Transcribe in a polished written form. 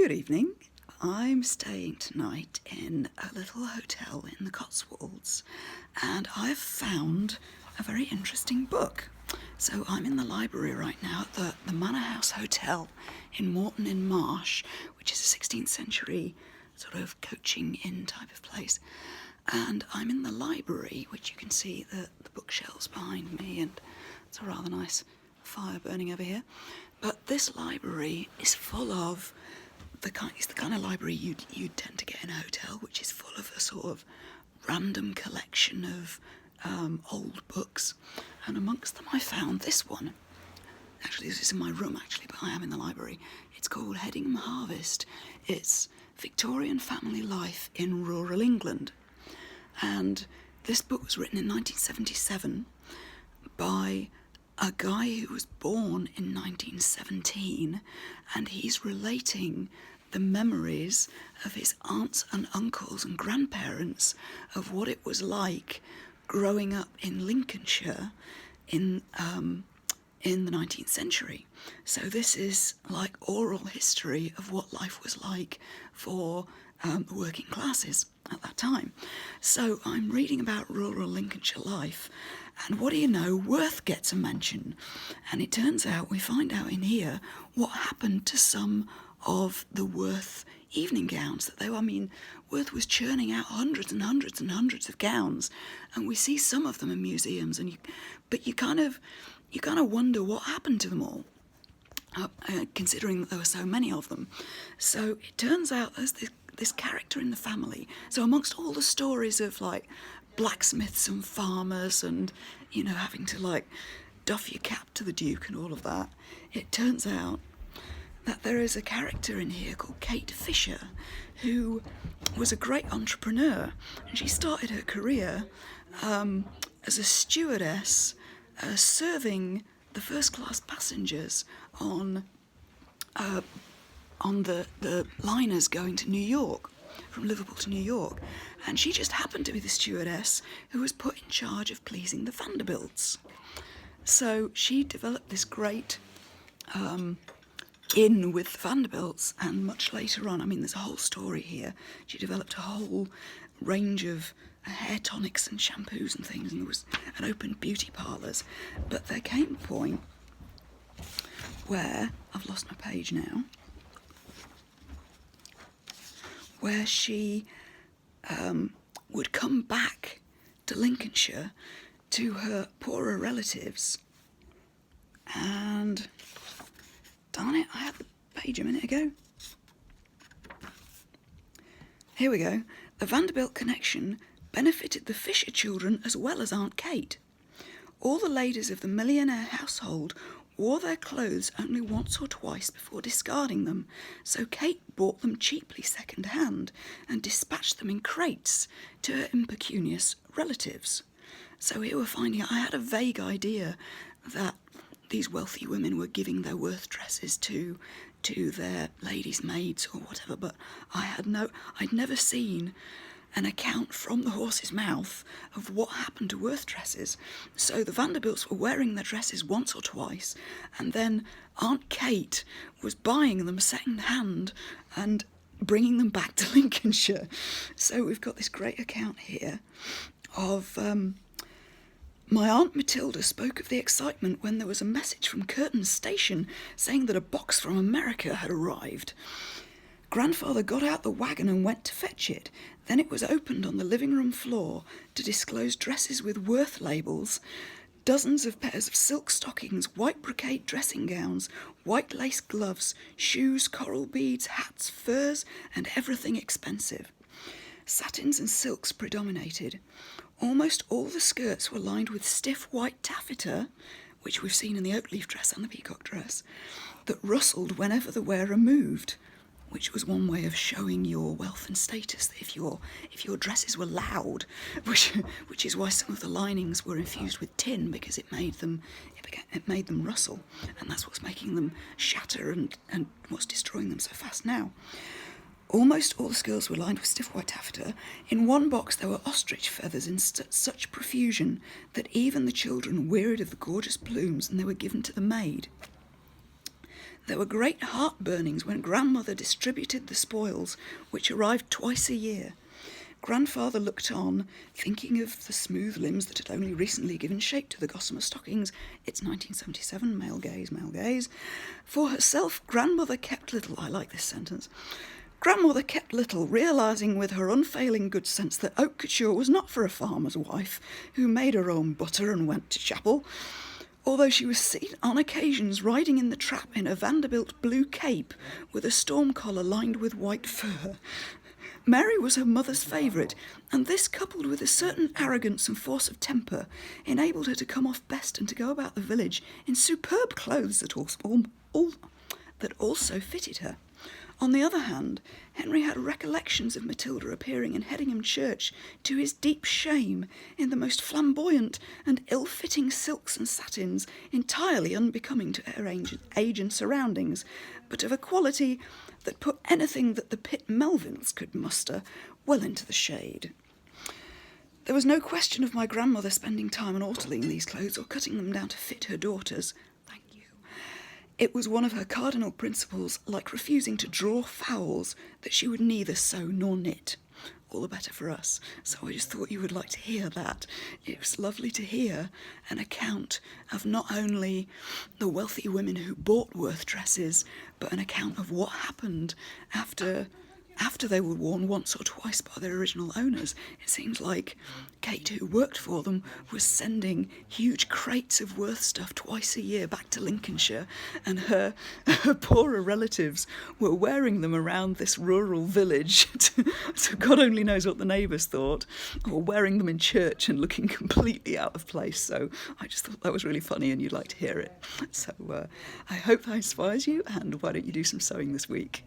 Good evening. I'm staying tonight in a little hotel in the Cotswolds, and I've found a very interesting book. So I'm in the library right now at the Manor House Hotel in Moreton in Marsh, which is a 16th century sort of coaching inn type of place. And I'm in the library, which you can see the bookshelves behind me, and it's a rather nice fire burning over here. But this library is full of it's the kind of library you'd tend to get in a hotel, which is full of a sort of random collection of old books. And amongst them I found this one. Actually, this is in my room, but I am in the library. It's called Hedingham Harvest. It's Victorian family life in rural England. And this book was written in 1977 by a guy who was born in 1917, and he's relating the memories of his aunts and uncles and grandparents of what it was like growing up in Lincolnshire in the 19th century. So this is like oral history of what life was like for the working classes at that time. So I'm reading about rural Lincolnshire life, and what do you know, Worth gets a mention. And it turns out, we find out in here what happened to some of the Worth evening gowns that Worth was churning out hundreds and hundreds and hundreds of gowns, and we see some of them in museums, but you kind of wonder what happened to them all, considering that there were so many of them. So it turns out there's this character in the family. So amongst all the stories of like blacksmiths and farmers and, having to doff your cap to the Duke and all of that, it turns out that there is a character in here called Kate Fisher, who was a great entrepreneur, and she started her career as a stewardess, serving the first-class passengers on the liners going to New York, from Liverpool to New York. And she just happened to be the stewardess who was put in charge of pleasing the Vanderbilts. So she developed this great inn with the Vanderbilts, and much later on, there's a whole story here. She developed a whole range of hair tonics and shampoos and things, and there was an open beauty parlours. But there came a point where, I've lost my page now, where she would come back to Lincolnshire to her poorer relatives, and darn it, I had the page a minute ago. Here we go. The Vanderbilt connection benefited the Fisher children as well as Aunt Kate. All the ladies of the millionaire household wore their clothes only once or twice before discarding them, so Kate bought them cheaply second-hand and dispatched them in crates to her impecunious relatives. So here we're finding, I had a vague idea that these wealthy women were giving their Worth dresses to their ladies' maids or whatever, but I'd never seen an account from the horse's mouth of what happened to Worth dresses. So the Vanderbilts were wearing their dresses once or twice, and then Aunt Kate was buying them second-hand and bringing them back to Lincolnshire. So we've got this great account here of my Aunt Matilda spoke of the excitement when there was a message from Curtin Station saying that a box from America had arrived. Grandfather got out the wagon and went to fetch it. Then it was opened on the living room floor to disclose dresses with Worth labels, dozens of pairs of silk stockings, white brocade dressing gowns, white lace gloves, shoes, coral beads, hats, furs, and everything expensive. Satins and silks predominated. Almost all the skirts were lined with stiff white taffeta, which we've seen in the oak leaf dress and the peacock dress, that rustled whenever the wearer moved, which was one way of showing your wealth and status, if your dresses were loud, which is why some of the linings were infused with tin, because it made them rustle, and that's what's making them shatter and what's destroying them so fast now. Almost all the skirts were lined with stiff white taffeta. In one box there were ostrich feathers in such profusion that even the children wearied of the gorgeous plumes, and they were given to the maid. There were great heartburnings when grandmother distributed the spoils, which arrived twice a year. Grandfather looked on, thinking of the smooth limbs that had only recently given shape to the gossamer stockings. It's 1977, male gaze, male gaze. For herself, grandmother kept little. I like this sentence. Grandmother kept little, realising with her unfailing good sense that haute couture was not for a farmer's wife who made her own butter and went to chapel. Although she was seen on occasions riding in the trap in a Vanderbilt blue cape with a storm collar lined with white fur. Mary was her mother's favourite, and this, coupled with a certain arrogance and force of temper, enabled her to come off best and to go about the village in superb clothes that also fitted her. On the other hand, Henry had recollections of Matilda appearing in Hedingham Church, to his deep shame, in the most flamboyant and ill-fitting silks and satins, entirely unbecoming to her age and surroundings, but of a quality that put anything that the Pitt Melvilles could muster well into the shade. There was no question of my grandmother spending time on ortling these clothes or cutting them down to fit her daughters. Thank you. It was one of her cardinal principles, like refusing to draw fowls, that she would neither sew nor knit. All the better for us. So I just thought you would like to hear that. It was lovely to hear an account of not only the wealthy women who bought Worth dresses, but an account of what happened after they were worn once or twice by their original owners. It seems like Kate, who worked for them, was sending huge crates of Worth stuff twice a year back to Lincolnshire, and her poorer relatives were wearing them around this rural village. So God only knows what the neighbours thought, or wearing them in church and looking completely out of place. So I just thought that was really funny, and you'd like to hear it. So I hope that inspires you, and why don't you do some sewing this week?